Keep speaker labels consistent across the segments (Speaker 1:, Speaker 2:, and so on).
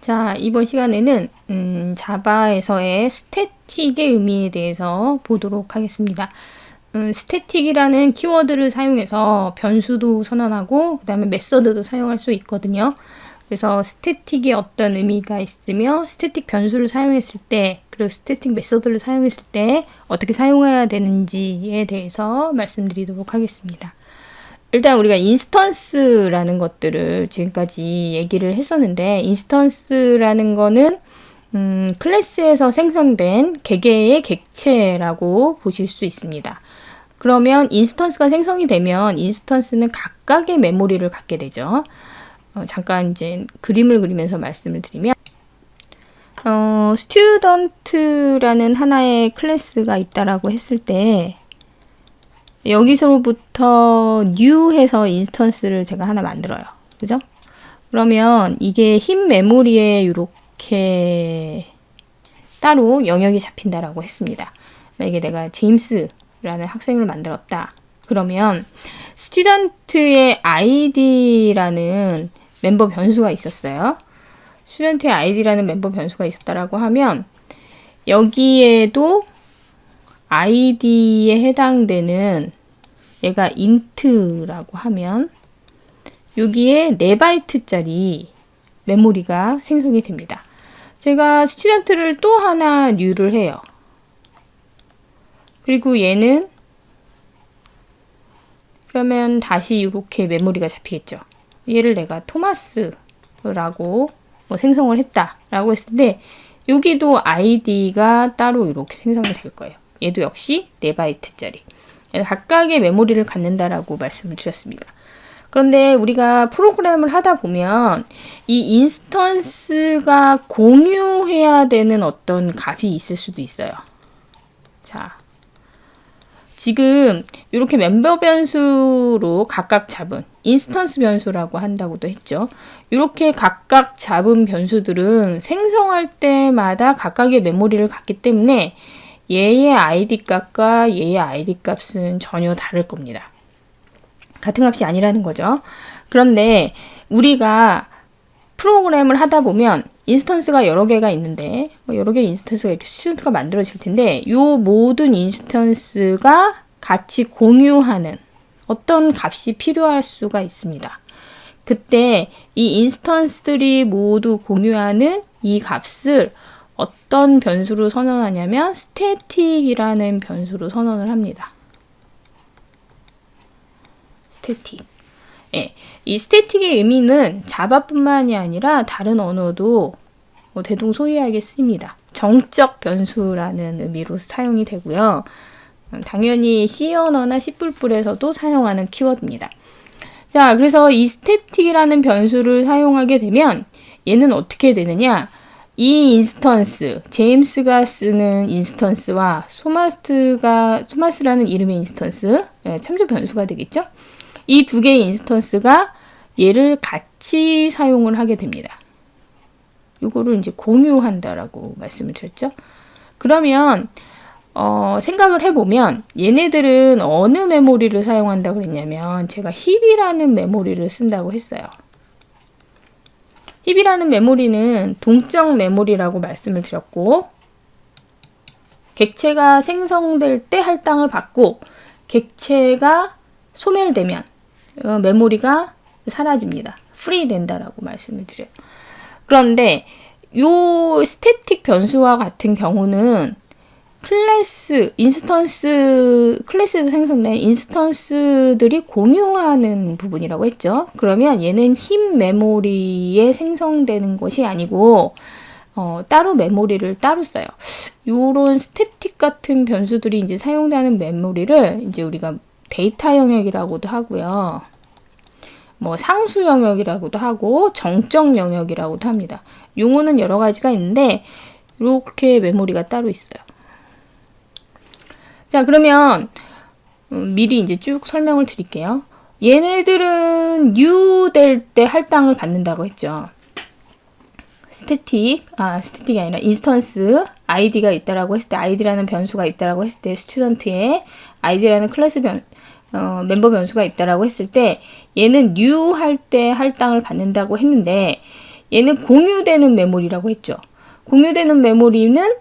Speaker 1: 자, 이번 시간에는 자바에서의 스태틱의 의미에 대해서 보도록 하겠습니다. 스태틱이라는 키워드를 사용해서 변수도 선언하고 그 다음에 메서드도 사용할 수 있거든요. 그래서 스태틱이 어떤 의미가 있으며 스태틱 변수를 사용했을 때 그리고 스태틱 메서드를 사용했을 때 어떻게 사용해야 되는지에 대해서 말씀드리도록 하겠습니다. 일단 우리가 인스턴스라는 것들을 지금까지 얘기를 했었는데, 인스턴스라는 거는 클래스에서 생성된 개개의 객체라고 보실 수 있습니다. 그러면 인스턴스가 생성이 되면 인스턴스는 각각의 메모리를 갖게 되죠. 잠깐 이제 그림을 그리면서 말씀을 드리면, 스튜던트라는 하나의 클래스가 있다라고 했을 때 여기서부터 new 해서 인스턴스를 제가 하나 만들어요. 그죠? 그러면 이게 흰 메모리에 이렇게 따로 영역이 잡힌다라고 했습니다. 만약에 내가 제임스라는 학생을 만들었다. 그러면 스튜던트의 id라는 멤버 변수가 있었어요. 스튜던트의 id라는 멤버 변수가 있었다라고 하면 여기에도 id에 해당되는 얘가 int라고 하면 여기에 4바이트짜리 메모리가 생성이 됩니다. 제가 스튜던트를 또 하나 new를 해요. 그리고 얘는 그러면 다시 이렇게 메모리가 잡히겠죠. 얘를 내가 토마스라고 생성을 했다라고 했을 때 여기도 id가 따로 이렇게 생성이 될 거예요. 얘도 역시 4바이트짜리. 각각의 메모리를 갖는다라고 말씀을 드렸습니다. 그런데 우리가 프로그램을 하다 보면 이 인스턴스가 공유해야 되는 어떤 값이 있을 수도 있어요. 자, 지금 이렇게 멤버 변수로 각각 잡은 인스턴스 변수라고 한다고도 했죠. 이렇게 각각 잡은 변수들은 생성할 때마다 각각의 메모리를 갖기 때문에 얘의 id 값과 얘의 id 값은 전혀 다를 겁니다. 같은 값이 아니라는 거죠. 그런데 우리가 프로그램을 하다 보면 인스턴스가 여러 개가 있는데 여러 개의 인스턴스가 이렇게 스튜던트가 만들어질 텐데 이 모든 인스턴스가 같이 공유하는 어떤 값이 필요할 수가 있습니다. 그때 이 인스턴스들이 모두 공유하는 이 값을 어떤 변수로 선언하냐면 스태틱이라는 변수로 선언을 합니다. 스태틱. 예, 이 스태틱의 의미는 자바뿐만이 아니라 다른 언어도 대동소이하게 씁니다. 정적 변수라는 의미로 사용이 되고요. 당연히 C 언어나 C++에서도 사용하는 키워드입니다. 자, 그래서 이 스태틱이라는 변수를 사용하게 되면 얘는 어떻게 되느냐? 이 인스턴스, 제임스가 쓰는 인스턴스와 소마스라는 이름의 인스턴스, 참조 변수가 되겠죠? 이 두 개의 인스턴스가 얘를 같이 사용을 하게 됩니다. 이거를 이제 공유한다라고 말씀을 드렸죠? 그러면 생각을 해보면 얘네들은 어느 메모리를 사용한다고 그랬냐면 제가 힙이라는 메모리를 쓴다고 했어요. 힙이라는 메모리는 동적 메모리라고 말씀을 드렸고 객체가 생성될 때 할당을 받고 객체가 소멸되면 메모리가 사라집니다. 프리 된다라고 말씀을 드려요. 그런데 요 스태틱 변수와 같은 경우는 클래스에서 생성된 인스턴스들이 공유하는 부분이라고 했죠. 그러면 얘는 흰 메모리에 생성되는 것이 아니고 따로 메모리를 따로 써요. 요런 스태틱 같은 변수들이 이제 사용되는 메모리를 이제 우리가 데이터 영역이라고도 하고요. 뭐 상수 영역이라고도 하고 정적 영역이라고도 합니다. 용어는 여러 가지가 있는데 이렇게 메모리가 따로 있어요. 자, 그러면 미리 이제 쭉 설명을 드릴게요. 얘네들은 new 될 때 할당을 받는다고 했죠. 스태틱이 아니라 인스턴스 id가 있다라고 했을 때 id라는 변수가 있다라고 했을 때 스튜던트에 id라는 클래스 멤버 변수가 있다라고 했을 때 얘는 new 할 때 할당을 받는다고 했는데 얘는 공유되는 메모리라고 했죠. 공유되는 메모리는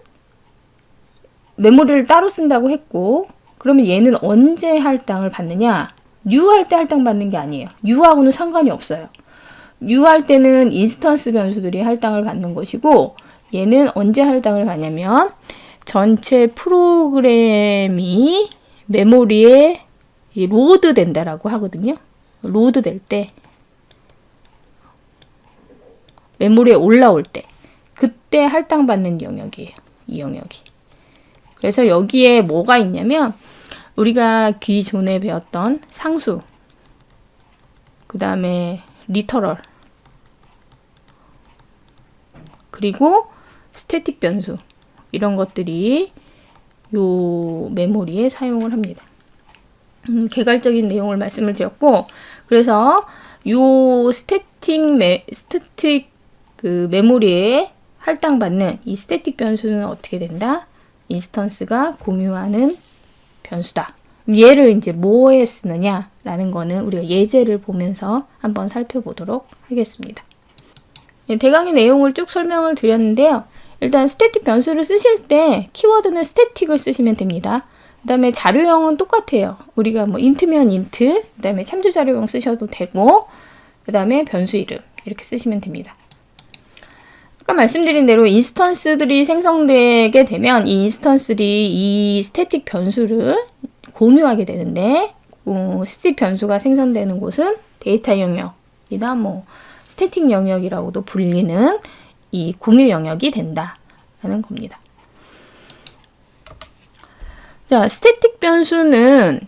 Speaker 1: 메모리를 따로 쓴다고 했고, 그러면 얘는 언제 할당을 받느냐? 뉴할 때 할당 받는 게 아니에요. 뉴하고는 상관이 없어요. 뉴할 때는 인스턴스 변수들이 할당을 받는 것이고, 얘는 언제 할당을 받냐면 전체 프로그램이 메모리에 로드 된다라고 하거든요. 로드 될 때, 메모리에 올라올 때, 그때 할당받는 영역이에요. 이 영역이. 그래서 여기에 뭐가 있냐면 우리가 기존에 배웠던 상수, 그 다음에 리터럴, 그리고 스태틱 변수, 이런 것들이 요 메모리에 사용을 합니다. 개괄적인 내용을 말씀을 드렸고, 그래서 요 스태틱 그 메모리에 할당받는 이 스태틱 변수는 어떻게 된다? 인스턴스가 공유하는 변수다. 얘를 이제 뭐에 쓰느냐라는 거는 우리가 예제를 보면서 한번 살펴보도록 하겠습니다. 대강의 내용을 쭉 설명을 드렸는데요. 일단 스태틱 변수를 쓰실 때 키워드는 스태틱을 쓰시면 됩니다. 그 다음에 자료형은 똑같아요. 우리가 뭐 int면 int, 그 다음에 참조 자료형 쓰셔도 되고, 그 다음에 변수 이름 이렇게 쓰시면 됩니다. 아까 말씀드린 대로 인스턴스들이 생성되게 되면 이 인스턴스들이 이 스태틱 변수를 공유하게 되는데, 스태틱 변수가 생성되는 곳은 데이터 영역이나 뭐 스태틱 영역이라고도 불리는 이 공유 영역이 된다라는 겁니다. 자, 스태틱 변수는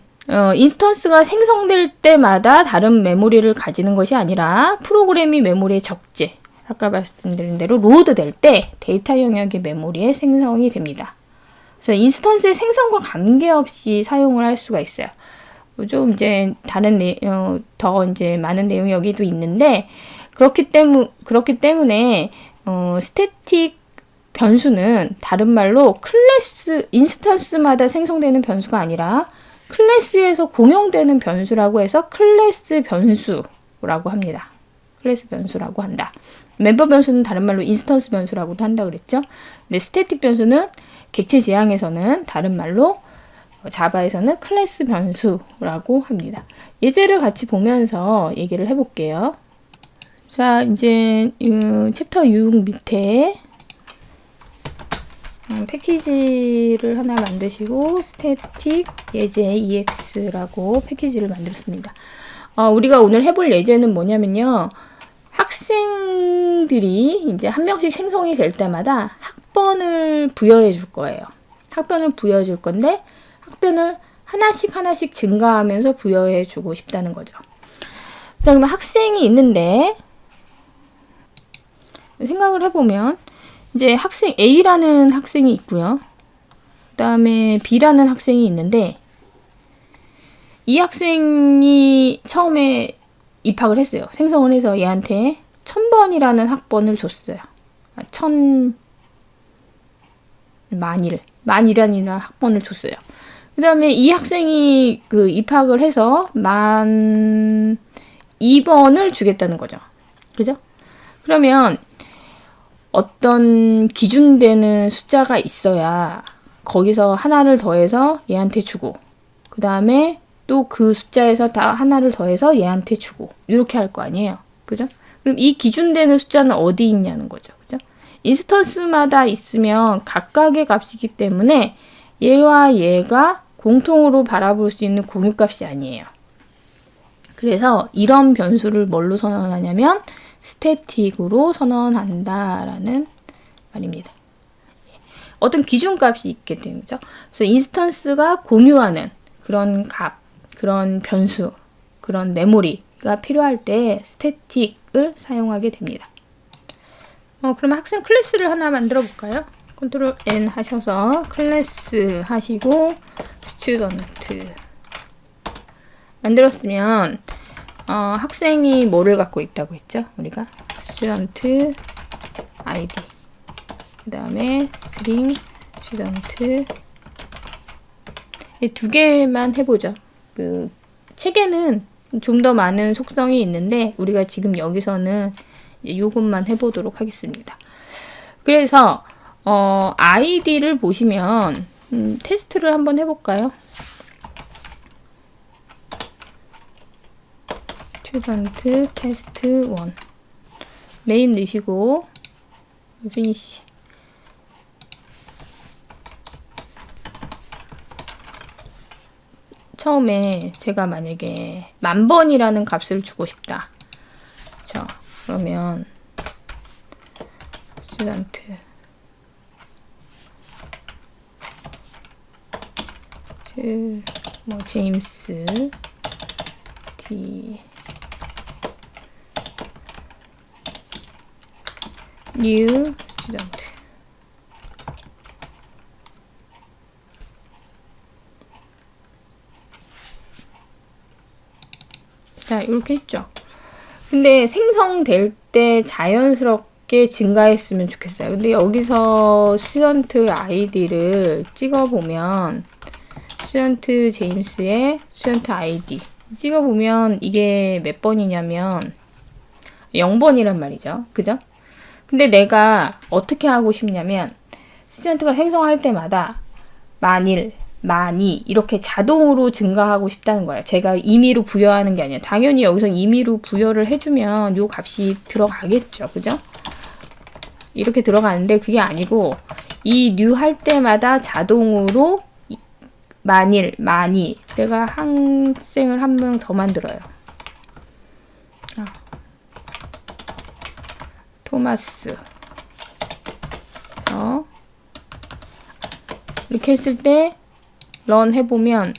Speaker 1: 인스턴스가 생성될 때마다 다른 메모리를 가지는 것이 아니라 프로그램이 메모리에 적재, 아까 말씀드린 대로 로드 될 때 데이터 영역이 메모리에 생성이 됩니다. 그래서 인스턴스의 생성과 관계없이 사용을 할 수가 있어요. 좀 이제 다른 더 이제 많은 내용이 여기도 있는데, 그렇기 때문에 스태틱 변수는 다른 말로 클래스 인스턴스마다 생성되는 변수가 아니라 클래스에서 공용되는 변수라고 해서 클래스 변수라고 합니다. 클래스 변수라고 한다. 멤버 변수는 다른 말로 인스턴스 변수라고도 한다 그랬죠. 근데 스태틱 변수는 객체 지향에서는 다른 말로 자바에서는 클래스 변수라고 합니다. 예제를 같이 보면서 얘기를 해볼게요. 자, 이제 챕터 6 밑에 패키지를 하나 만드시고 스태틱 예제 EX라고 패키지를 만들었습니다. 우리가 오늘 해볼 예제는 뭐냐면요. 학생들이 이제 한 명씩 생성이 될 때마다 학번을 부여해 줄 거예요. 학번을 부여해 줄 건데 학번을 하나씩 증가하면서 부여해 주고 싶다는 거죠. 자, 그러면 학생이 있는데 생각을 해보면 이제 학생 A라는 학생이 있고요. 그 다음에 B라는 학생이 있는데 이 학생이 처음에 입학을 했어요. 생성을 해서 얘한테 1000번이라는 학번을 줬어요. 만이라는 학번을 줬어요. 그 다음에 이 학생이 입학을 해서 1002번을 주겠다는 거죠. 그죠? 그러면 어떤 기준되는 숫자가 있어야 거기서 하나를 더해서 얘한테 주고, 그 다음에 또 그 숫자에서 다 하나를 더해서 얘한테 주고, 이렇게 할 거 아니에요. 그죠? 그럼 이 기준되는 숫자는 어디 있냐는 거죠. 그죠? 인스턴스마다 있으면 각각의 값이기 때문에 얘와 얘가 공통으로 바라볼 수 있는 공유값이 아니에요. 그래서 이런 변수를 뭘로 선언하냐면 스태틱으로 선언한다라는 말입니다. 어떤 기준값이 있게 되는 거죠. 그래서 인스턴스가 공유하는 그런 값, 그런 변수, 그런 메모리가 필요할 때 스태틱을 사용하게 됩니다. 그럼 학생 클래스를 하나 만들어 볼까요? 컨트롤 N 하셔서 클래스 하시고 스튜던트 만들었으면 학생이 뭐를 갖고 있다고 했죠? 우리가 스튜던트 아이디, 그 다음에 string 스튜던트, 이 두 개만 해보죠. 책에는 좀 더 많은 속성이 있는데 우리가 지금 여기서는 요것만 해보도록 하겠습니다. 그래서 아이디를 보시면 테스트를 한번 해볼까요? 스튜던트 테스트 1 메인 넣으시고 피니시. 처음에 제가 만약에 10,000번이라는 값을 주고 싶다. 자, 그러면 스튜던트 뭐 제임스 D new student 자, 이렇게 했죠. 근데 생성될 때 자연스럽게 증가했으면 좋겠어요. 근데 여기서 스튜던트 아이디를 찍어보면 스튜던트 제임스의 스튜던트 아이디 찍어보면 이게 몇 번이냐면 0번이란 말이죠. 그죠? 근데 내가 어떻게 하고 싶냐면 스튜던트가 생성할 때마다 만일, 많이 이렇게 자동으로 증가하고 싶다는 거예요. 제가 임의로 부여하는 게 아니라 당연히 여기서 임의로 부여를 해주면 요 값이 들어가겠죠. 그죠? 이렇게 들어가는데 그게 아니고 이 new 할 때마다 자동으로 만일, 많이 내가 학생을 한 명 더 만들어요. 토마스 이렇게 했을 때 런 해보면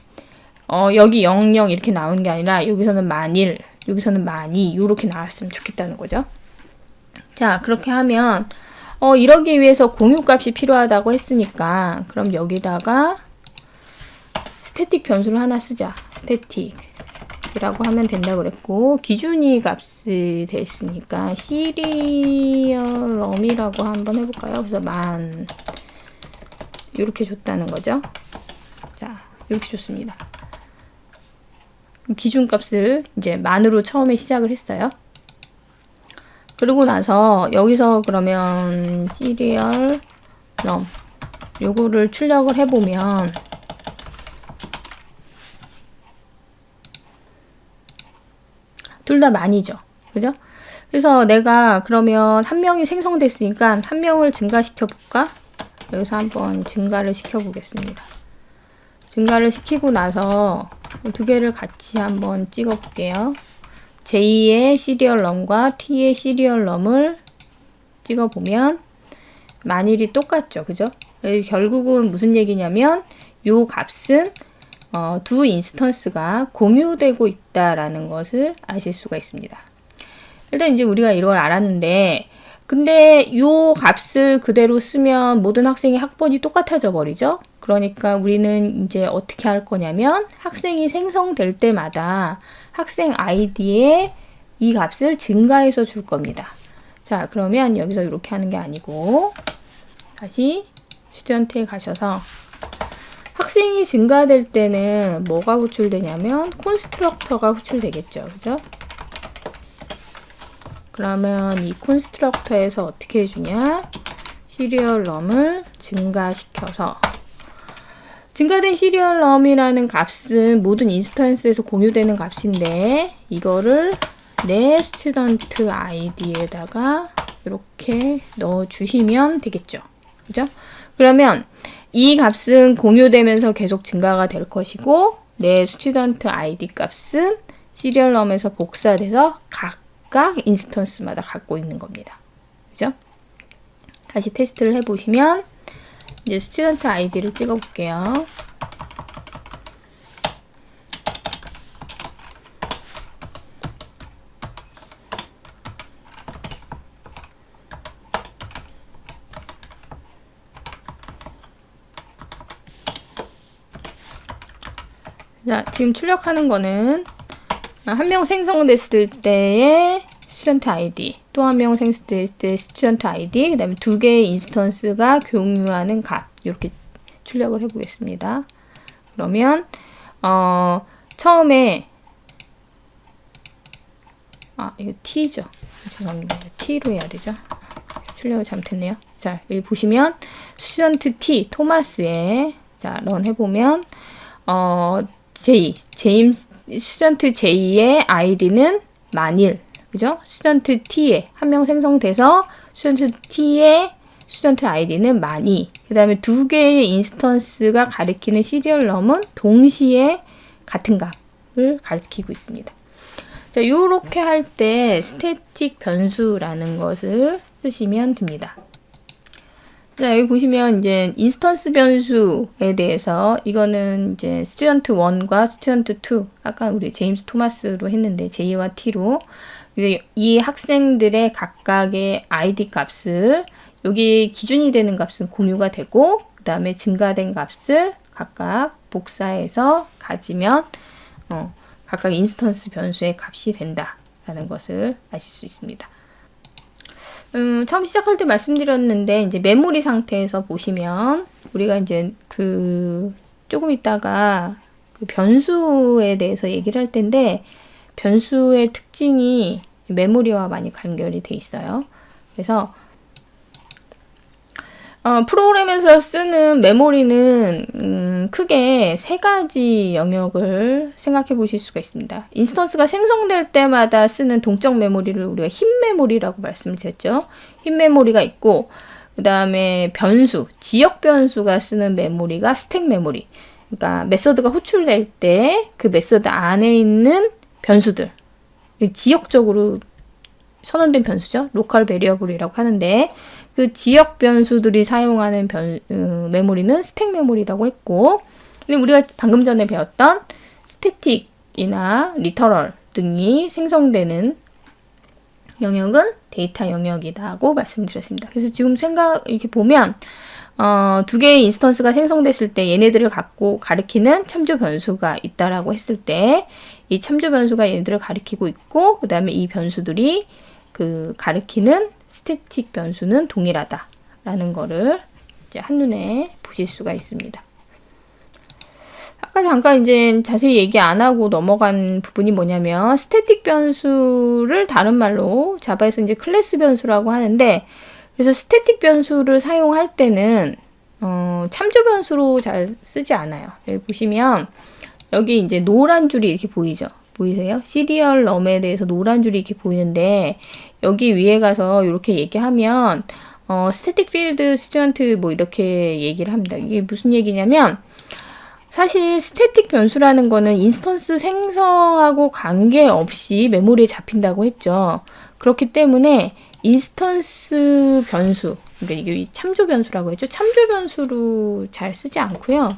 Speaker 1: 여기 00 이렇게 나오는 게 아니라 여기서는 만일, 여기서는 많이 이렇게 나왔으면 좋겠다는 거죠. 자, 그렇게 하면 이러기 위해서 공유값이 필요하다고 했으니까 그럼 여기다가 스태틱 변수를 하나 쓰자. 스태틱이라고 하면 된다고 그랬고 기준이 값이 됐으니까 시리얼럼이라고 한번 해볼까요? 그래서 만 이렇게 줬다는 거죠. 자, 이렇게 줬습니다. 기준값을 이제 만으로 처음에 시작을 했어요. 그러고 나서 여기서 그러면 시리얼 럼 요거를 출력을 해보면 둘 다 만이죠. 그죠? 그래서 내가 그러면 한 명이 생성됐으니까 한 명을 증가시켜 볼까? 여기서 한번 증가를 시켜 보겠습니다. 증가를 시키고 나서 두 개를 같이 한번 찍어 볼게요. J의 시리얼 럼과 T의 시리얼 럼을 찍어 보면 만일이 똑같죠. 그죠? 결국은 무슨 얘기냐면 요 값은 두 인스턴스가 공유되고 있다라는 것을 아실 수가 있습니다. 일단 이제 우리가 이걸 알았는데 근데 요 값을 그대로 쓰면 모든 학생의 학번이 똑같아져 버리죠. 그러니까 우리는 이제 어떻게 할 거냐면 학생이 생성될 때마다 학생 아이디에 이 값을 증가해서 줄 겁니다. 자, 그러면 여기서 이렇게 하는 게 아니고 다시 스튜던트에 가셔서 학생이 증가될 때는 뭐가 호출되냐면 콘스트럭터가 호출되겠죠. 그죠? 그러면 이 콘스트럭터에서 어떻게 해주냐? 시리얼 럼을 증가시켜서 증가된 시리얼 럼이라는 값은 모든 인스턴스에서 공유되는 값인데 이거를 내 스튜던트 아이디에다가 이렇게 넣어 주시면 되겠죠. 그죠? 그러면 이 값은 공유되면서 계속 증가가 될 것이고 내 스튜던트 아이디 값은 시리얼 럼에서 복사돼서 각각 인스턴스마다 갖고 있는 겁니다. 그죠? 다시 테스트를 해보시면 이제 스튜던트 아이디를 찍어 볼게요. 자, 지금 출력하는 거는 한 명 생성됐을 때의 스튜던트 아이디, 또 한 명 생성됐을 때 스튜던트 아이디, 그 다음에 두 개의 인스턴스가 공유하는 값 이렇게 출력을 해보겠습니다. 그러면 처음에 이거 t죠. 죄송합니다. t로 해야 되죠. 출력을 잘못했네요. 자, 여기 보시면 스튜던트 t 토마스에 자, 런 해보면 스튜던트 J의 아이디는 만일, 그죠? 스튜던트 T에 한 명 생성돼서 스튜던트 T의 스튜던트 아이디는 많이. 그 다음에 두 개의 인스턴스가 가리키는 시리얼 넘은 동시에 같은 값을 가리키고 있습니다. 자, 요렇게 할 때 스태틱 변수라는 것을 쓰시면 됩니다. 자, 여기 보시면 이제 인스턴스 변수에 대해서 이거는 이제 스튜던트 1과 스튜던트 2 아까 우리 제임스 토마스로 했는데 J와 T로 이 학생들의 각각의 ID 값을 여기 기준이 되는 값은 공유가 되고 그 다음에 증가된 값을 각각 복사해서 가지면 각각 인스턴스 변수의 값이 된다라는 것을 아실 수 있습니다. 처음 시작할 때 말씀드렸는데 이제 메모리 상태에서 보시면 우리가 이제 조금 있다가 그 변수에 대해서 얘기를 할 텐데 변수의 특징이 메모리와 많이 관련이 돼 있어요. 그래서 프로그램에서 쓰는 메모리는 크게 세 가지 영역을 생각해 보실 수가 있습니다. 인스턴스가 생성될 때마다 쓰는 동적 메모리를 우리가 힙 메모리라고 말씀을 드렸죠. 힙 메모리가 있고 그 다음에 변수, 지역 변수가 쓰는 메모리가 스택 메모리. 그러니까 메서드가 호출될 때 그 메서드 안에 있는 변수들, 지역적으로 선언된 변수죠. 로컬 베리어블이라고 하는데 그 지역 변수들이 사용하는 메모리는 스택 메모리라고 했고, 근데 우리가 방금 전에 배웠던 스태틱이나 리터럴 등이 생성되는 영역은 데이터 영역이라고 말씀드렸습니다. 그래서 지금 이렇게 보면 두 개의 인스턴스가 생성됐을 때 얘네들을 갖고 가리키는 참조 변수가 있다라고 했을 때 이 참조 변수가 얘네들을 가리키고 있고 그 다음에 이 변수들이 가리키는 스태틱 변수는 동일하다라는 거를 이제 한눈에 보실 수가 있습니다. 아까 잠깐 이제 자세히 얘기 안 하고 넘어간 부분이 뭐냐면 스태틱 변수를 다른 말로 자바에서 이제 클래스 변수라고 하는데 그래서 스태틱 변수를 사용할 때는 참조 변수로 잘 쓰지 않아요. 여기 보시면 여기 이제 노란 줄이 이렇게 보이죠? 보이세요? 시리얼 넘에 대해서 노란 줄이 이렇게 보이는데 여기 위에 가서 이렇게 얘기하면 스태틱 필드 스튜던트 뭐 이렇게 얘기를 합니다. 이게 무슨 얘기냐면 사실 스태틱 변수라는 거는 인스턴스 생성하고 관계없이 메모리에 잡힌다고 했죠. 그렇기 때문에 인스턴스 변수, 그러니까 이게 참조 변수라고 했죠. 참조 변수로 잘 쓰지 않고요.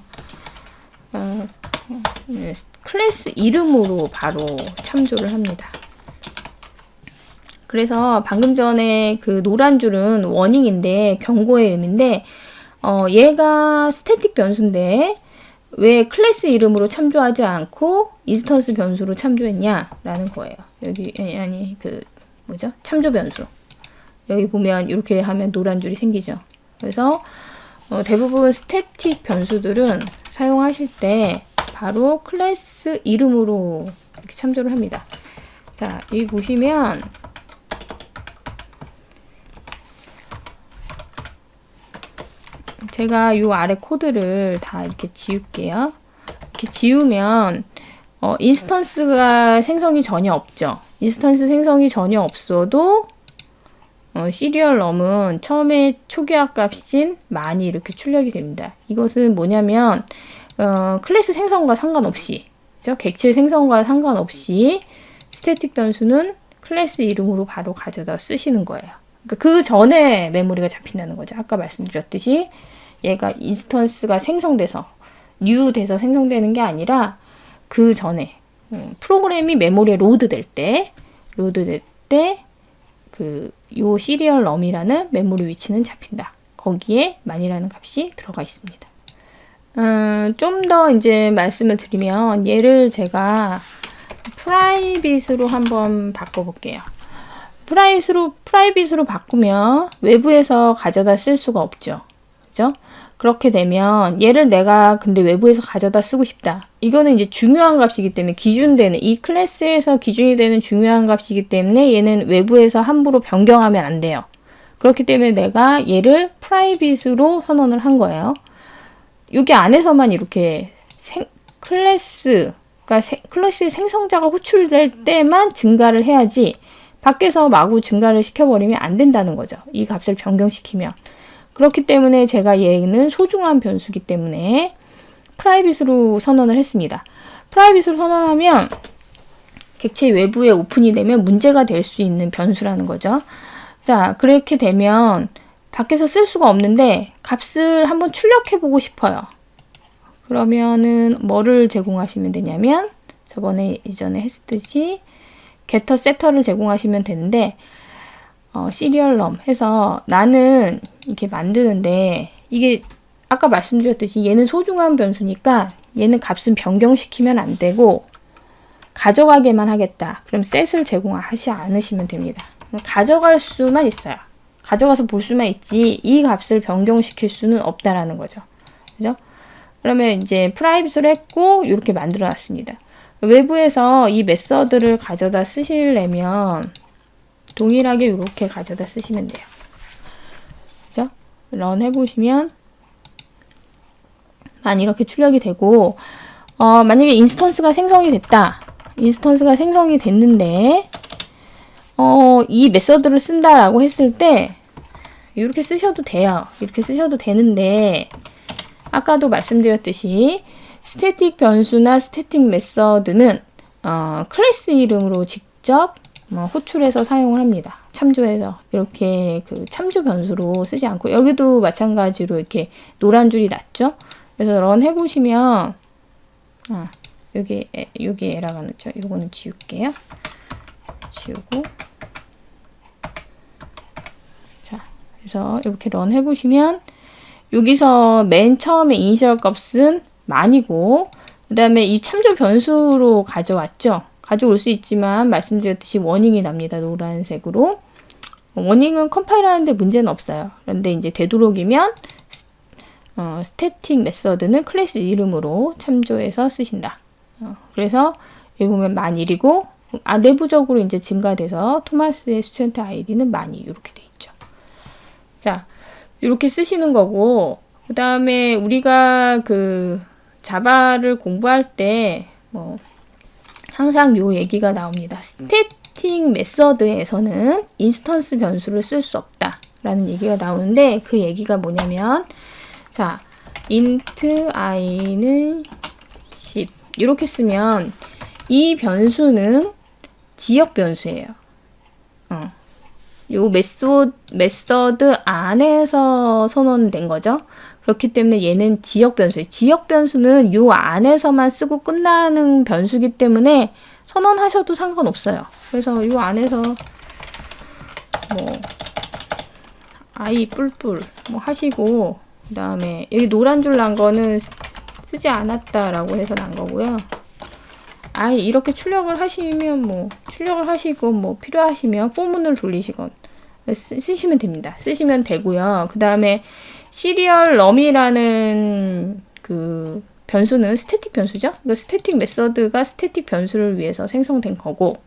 Speaker 1: 클래스 이름으로 바로 참조를 합니다. 그래서 방금 전에 그 노란 줄은 워닝인데 경고의 의미인데 얘가 스태틱 변수인데 왜 클래스 이름으로 참조하지 않고 인스턴스 변수로 참조했냐라는 거예요. 여기 참조 변수. 여기 보면 이렇게 하면 노란 줄이 생기죠. 그래서 대부분 스태틱 변수들은 사용하실 때 바로 클래스 이름으로 이렇게 참조를 합니다. 자, 여기 보시면 제가 요 아래 코드를 다 이렇게 지울게요. 이렇게 지우면 인스턴스가 생성이 전혀 없죠. 인스턴스 생성이 전혀 없어도 시리얼 넘은 처음에 초기화 값인 많이 이렇게 출력이 됩니다. 이것은 뭐냐면 클래스 생성과 상관없이, 그죠? 객체 생성과 상관없이 스태틱 변수는 클래스 이름으로 바로 가져다 쓰시는 거예요. 그러니까 그 전에 메모리가 잡힌다는 거죠. 아까 말씀드렸듯이 얘가 인스턴스가 생성돼서 new 돼서 생성되는 게 아니라 그 전에 프로그램이 메모리에 로드될 때 요 시리얼 넘이라는 메모리 위치는 잡힌다. 거기에 만이라는 값이 들어가 있습니다. 좀 더 이제 말씀을 드리면 얘를 제가 프라이빗으로 한번 바꿔볼게요. 프라이빗으로 바꾸면 외부에서 가져다 쓸 수가 없죠. 그죠? 그렇게 되면 얘를 내가 근데 외부에서 가져다 쓰고 싶다. 이거는 이제 중요한 값이기 때문에 기준되는 이 클래스에서 기준이 되는 중요한 값이기 때문에 얘는 외부에서 함부로 변경하면 안 돼요. 그렇기 때문에 내가 얘를 프라이빗으로 선언을 한 거예요. 여기 안에서만 이렇게 클래스의 생성자가 호출될 때만 증가를 해야지 밖에서 마구 증가를 시켜버리면 안 된다는 거죠. 이 값을 변경시키면. 그렇기 때문에 제가 얘는 소중한 변수기 때문에 프라이빗으로 선언을 했습니다. 프라이빗으로 선언하면 객체 외부에 오픈이 되면 문제가 될 수 있는 변수라는 거죠. 자, 그렇게 되면 밖에서 쓸 수가 없는데 값을 한번 출력해 보고 싶어요. 그러면은 뭐를 제공하시면 되냐면 저번에 이전에 했듯이 getter, setter를 제공하시면 되는데 시리얼 넘 해서 나는 이렇게 만드는데 이게 아까 말씀드렸듯이 얘는 소중한 변수니까 얘는 값은 변경시키면 안 되고 가져가게만 하겠다. 그럼 set을 제공하지 않으시면 됩니다. 가져갈 수만 있어요. 가져가서 볼 수만 있지 이 값을 변경시킬 수는 없다라는 거죠. 그죠? 그러면 이제 프라이빗으로 했고 이렇게 만들어 놨습니다. 외부에서 이 메서드를 가져다 쓰시려면 동일하게 이렇게 가져다 쓰시면 돼요. 그죠? 런 해보시면 이렇게 출력이 되고 만약에 인스턴스가 생성이 됐다. 인스턴스가 생성이 됐는데 이 메서드를 쓴다라고 했을 때 이렇게 쓰셔도 돼요. 이렇게 쓰셔도 되는데 아까도 말씀드렸듯이 스태틱 변수나 스태틱 메서드는 클래스 이름으로 직접 호출해서 사용을 합니다. 참조해서 이렇게 그 참조 변수로 쓰지 않고 여기도 마찬가지로 이렇게 노란 줄이 났죠. 그래서 런 해보시면 여기 에러가 났죠. 요거는 지울게요. 지우고 자 그래서 이렇게 런 해보시면 여기서 맨 처음에 이니셜 값은 만이고 그 다음에 이 참조 변수로 가져왔죠. 가져올 수 있지만 말씀드렸듯이 워닝이 납니다. 노란색으로. 워닝은 컴파일 하는데 문제는 없어요. 그런데 이제 되도록이면 스태틱 메서드는 클래스 이름으로 참조해서 쓰신다. 그래서 여기 보면 만 1이고 내부적으로 이제 증가돼서 토마스의 스튜던트 아이디는 만이 이렇게 돼 있죠. 자, 이렇게 쓰시는 거고 그 다음에 우리가 그 자바를 공부할 때 항상 요 얘기가 나옵니다. 스태틱 메서드에서는 인스턴스 변수를 쓸 수 없다 라는 얘기가 나오는데 그 얘기가 뭐냐면 자 int i는 10 이렇게 쓰면 이 변수는 지역 변수예요. 요 메서드 안에서 선언된 거죠. 그렇기 때문에 얘는 지역 변수예요. 지역 변수는 요 안에서만 쓰고 끝나는 변수기 때문에 선언하셔도 상관없어요. 그래서 요 안에서 i 뿔뿔 하시고 그 다음에 여기 노란 줄 난 거는 쓰지 않았다라고 해서 난 거고요. 이렇게 출력을 하시면 출력을 하시고 필요하시면 포문을 돌리시건 쓰시면 됩니다. 쓰시면 되고요. 그 다음에 시리얼 럼이라는 그 변수는 스태틱 변수죠. 그 스태틱 메서드가 스태틱 변수를 위해서 생성된 거고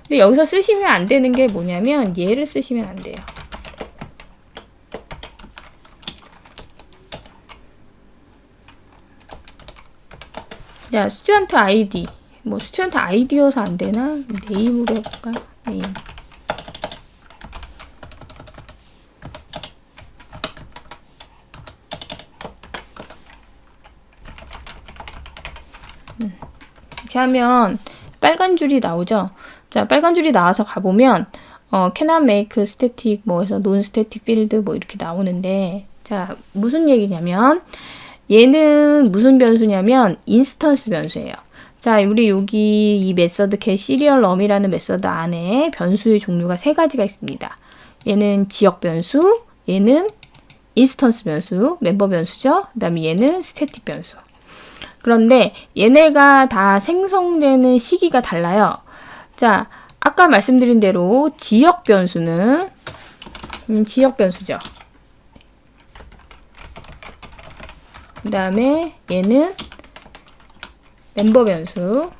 Speaker 1: 근데 여기서 쓰시면 안 되는 게 뭐냐면 얘를 쓰시면 안 돼요. 자, 스튜던트 아이디 스튜던트 아이디여서 안 되나? 네임으로 해볼까요? 네임. 이렇게 하면 빨간 줄이 나오죠. 자, 빨간 줄이 나와서 가보면 cannot make static 해서 non static field 이렇게 나오는데 자, 무슨 얘기냐면 얘는 무슨 변수냐면 인스턴스 변수예요. 자, 우리 여기 이 메서드 get serial num이라는 메서드 안에 변수의 종류가 세 가지가 있습니다. 얘는 지역 변수, 얘는 인스턴스 변수, 멤버 변수죠. 그 다음에 얘는 스태틱 변수. 그런데 얘네가 다 생성되는 시기가 달라요. 자, 아까 말씀드린 대로 지역 변수는 지역 변수죠. 그 다음에 얘는 멤버 변수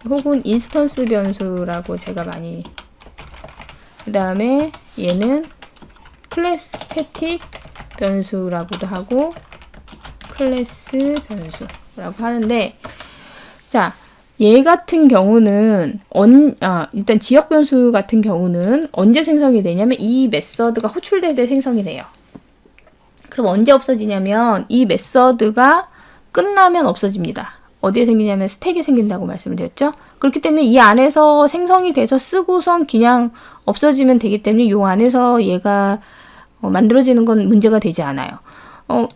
Speaker 1: 혹은 인스턴스 변수라고 제가 많이, 그 다음에 얘는 클래스 스태틱 변수라고도 하고 클래스 변수라고 하는데, 자, 얘 같은 경우는 일단 지역 변수 같은 경우는 언제 생성이 되냐면 이 메서드가 호출될 때 생성이 돼요. 그럼 언제 없어지냐면 이 메서드가 끝나면 없어집니다. 어디에 생기냐면 스택에 생긴다고 말씀을 드렸죠. 그렇기 때문에 이 안에서 생성이 돼서 쓰고선 그냥 없어지면 되기 때문에 이 안에서 얘가 만들어지는 건 문제가 되지 않아요.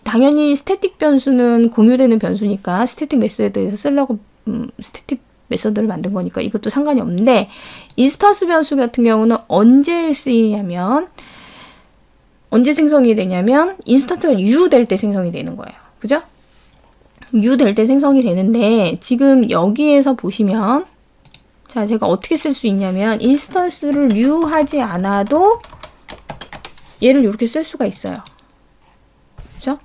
Speaker 1: 당연히 스태틱 변수는 공유되는 변수니까 스태틱 메소드에서 쓰려고 스태틱 메소드를 만든 거니까 이것도 상관이 없는데, 인스턴스 변수 같은 경우는 언제 쓰이냐면, 언제 생성이 되냐면 인스턴트가 유효될 때 생성이 되는 거예요. 그죠? 유효될 때 생성이 되는데, 지금 여기에서 보시면, 자, 제가 어떻게 쓸 수 있냐면 인스턴스를 유효하지 않아도 얘를 이렇게 쓸 수가 있어요. 그죠?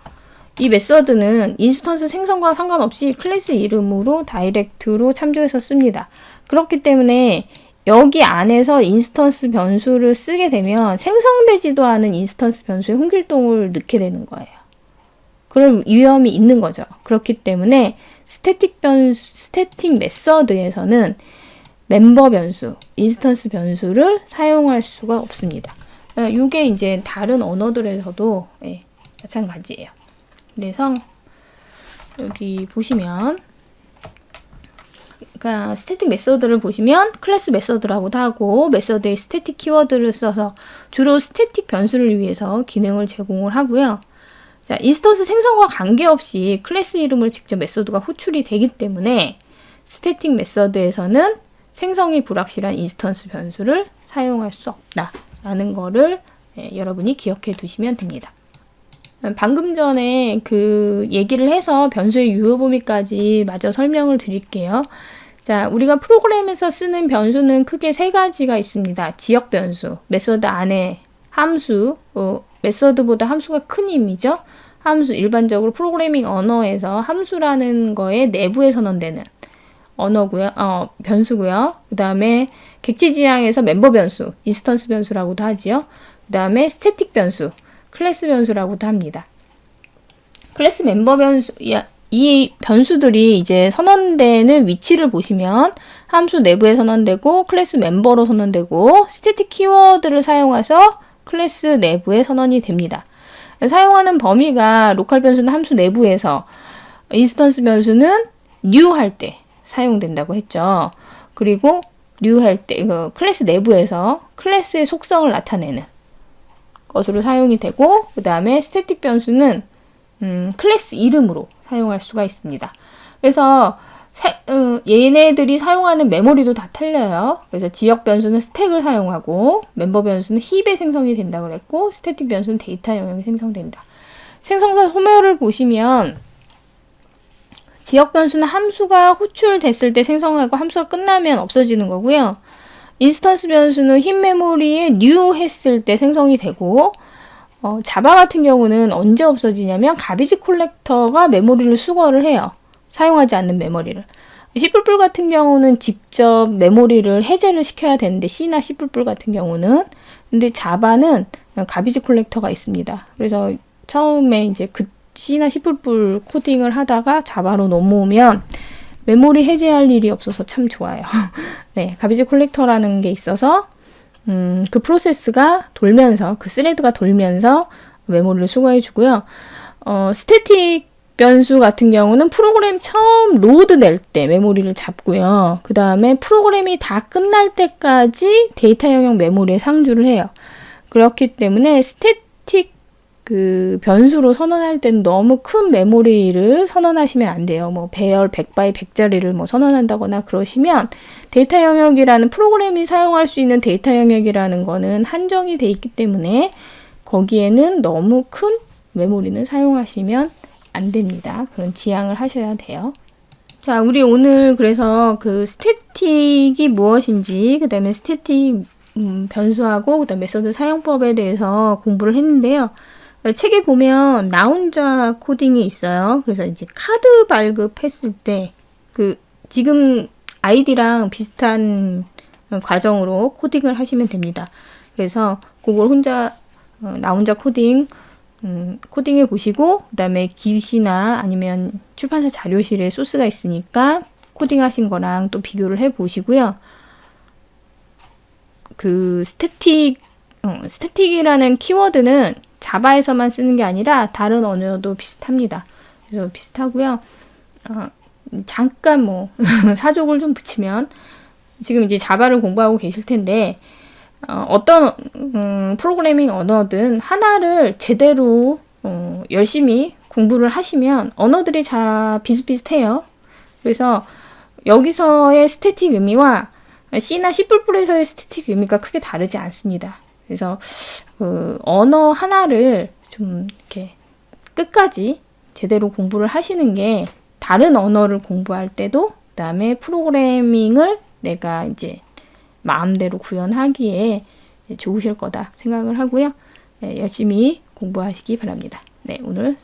Speaker 1: 이 메서드는 인스턴스 생성과 상관없이 클래스 이름으로 다이렉트로 참조해서 씁니다. 그렇기 때문에 여기 안에서 인스턴스 변수를 쓰게 되면 생성되지도 않은 인스턴스 변수에 홍길동을 넣게 되는 거예요. 그런 위험이 있는 거죠. 그렇기 때문에 스태틱 메서드에서는 멤버 변수, 인스턴스 변수를 사용할 수가 없습니다. 이게 이제 다른 언어들에서도 마찬가지예요. 그래서 여기 보시면, 그러니까 스태틱 메서드를 보시면 클래스 메서드라고도 하고 메서드에 스태틱 키워드를 써서 주로 스태틱 변수를 위해서 기능을 제공을 하고요. 자, 인스턴스 생성과 관계없이 클래스 이름을 직접 메서드가 호출이 되기 때문에 스태틱 메서드에서는 생성이 불확실한 인스턴스 변수를 사용할 수 없다라는 거를 여러분이 기억해 두시면 됩니다. 방금 전에 그 얘기를 해서 변수의 유효 범위까지 마저 설명을 드릴게요. 자, 우리가 프로그램에서 쓰는 변수는 크게 세 가지가 있습니다. 지역 변수, 메서드 안에 함수, 메서드보다 함수가 큰 의미죠. 함수, 일반적으로 프로그래밍 언어에서 함수라는 거에 내부에 선언되는 언어고요, 변수고요. 그 다음에 객체 지향에서 멤버 변수, 인스턴스 변수라고도 하지요. 그 다음에 스태틱 변수, 클래스 변수라고도 합니다. 클래스 멤버 변수, 이 변수들이 이제 선언되는 위치를 보시면 함수 내부에 선언되고 클래스 멤버로 선언되고 스태틱 키워드를 사용해서 클래스 내부에 선언이 됩니다. 사용하는 범위가 로컬 변수는 함수 내부에서, 인스턴스 변수는 new 할 때 사용된다고 했죠. 그리고 new 할 때 클래스 내부에서 클래스의 속성을 나타내는 것으로 사용이 되고, 그 다음에 스태틱 변수는 클래스 이름으로 사용할 수가 있습니다. 그래서 얘네들이 사용하는 메모리도 다 틀려요. 그래서 지역 변수는 스택을 사용하고 멤버 변수는 힙에 생성이 된다고 그랬고 스태틱 변수는 데이터 영역이 생성된다. 생성자 소멸을 보시면 지역 변수는 함수가 호출됐을 때 생성하고 함수가 끝나면 없어지는 거고요. 인스턴스 변수는 힙 메모리에 new 했을 때 생성이 되고, 자바 같은 경우는 언제 없어지냐면 가비지 콜렉터가 메모리를 수거를 해요. 사용하지 않는 메모리를. C++ 같은 경우는 직접 메모리를 해제를 시켜야 되는데, C나 C++ 같은 경우는. 근데 자바는 가비지 콜렉터가 있습니다. 그래서 처음에 이제 그 C나 C++ 코딩을 하다가 자바로 넘어오면 메모리 해제할 일이 없어서 참 좋아요. 네, 가비지 콜렉터라는 게 있어서 그 프로세스가 돌면서, 그 스레드가 돌면서 메모리를 수거해 주고요. 스태틱 변수 같은 경우는 프로그램 처음 로드 낼 때 메모리를 잡고요. 그 다음에 프로그램이 다 끝날 때까지 데이터 영역 메모리에 상주를 해요. 그렇기 때문에 스태틱 그 변수로 선언할 때는 너무 큰 메모리를 선언하시면 안 돼요. 뭐 배열 100바이 100짜리를 뭐 선언한다거나 그러시면 데이터 영역이라는, 프로그램이 사용할 수 있는 데이터 영역이라는 거는 한정이 돼 있기 때문에 거기에는 너무 큰 메모리는 사용하시면 안 됩니다. 그런 지양을 하셔야 돼요. 자, 우리 오늘 그래서 그 스태틱이 무엇인지, 그 다음에 스태틱 변수하고 그 다음에 메서드 사용법에 대해서 공부를 했는데요. 책에 보면 나 혼자 코딩이 있어요. 그래서 이제 카드 발급했을 때 지금 아이디랑 비슷한 과정으로 코딩을 하시면 됩니다. 그래서 그걸 나 혼자 코딩해 보시고, 그 다음에 기시나 아니면 출판사 자료실에 소스가 있으니까 코딩하신 거랑 또 비교를 해 보시고요. 스태틱이라는 키워드는 자바에서만 쓰는 게 아니라 다른 언어도 비슷합니다. 그래서 비슷하고요. 잠깐 사족을 좀 붙이면, 지금 이제 자바를 공부하고 계실 텐데, 어떤 프로그래밍 언어든 하나를 제대로 열심히 공부를 하시면 언어들이 다 비슷비슷해요. 그래서 여기서의 스태틱 의미와 C나 C++에서의 스태틱 의미가 크게 다르지 않습니다. 그래서 언어 하나를 좀 이렇게 끝까지 제대로 공부를 하시는 게 다른 언어를 공부할 때도, 그다음에 프로그래밍을 내가 이제 마음대로 구현하기에 좋으실 거다 생각을 하고요. 네, 열심히 공부하시기 바랍니다. 네, 오늘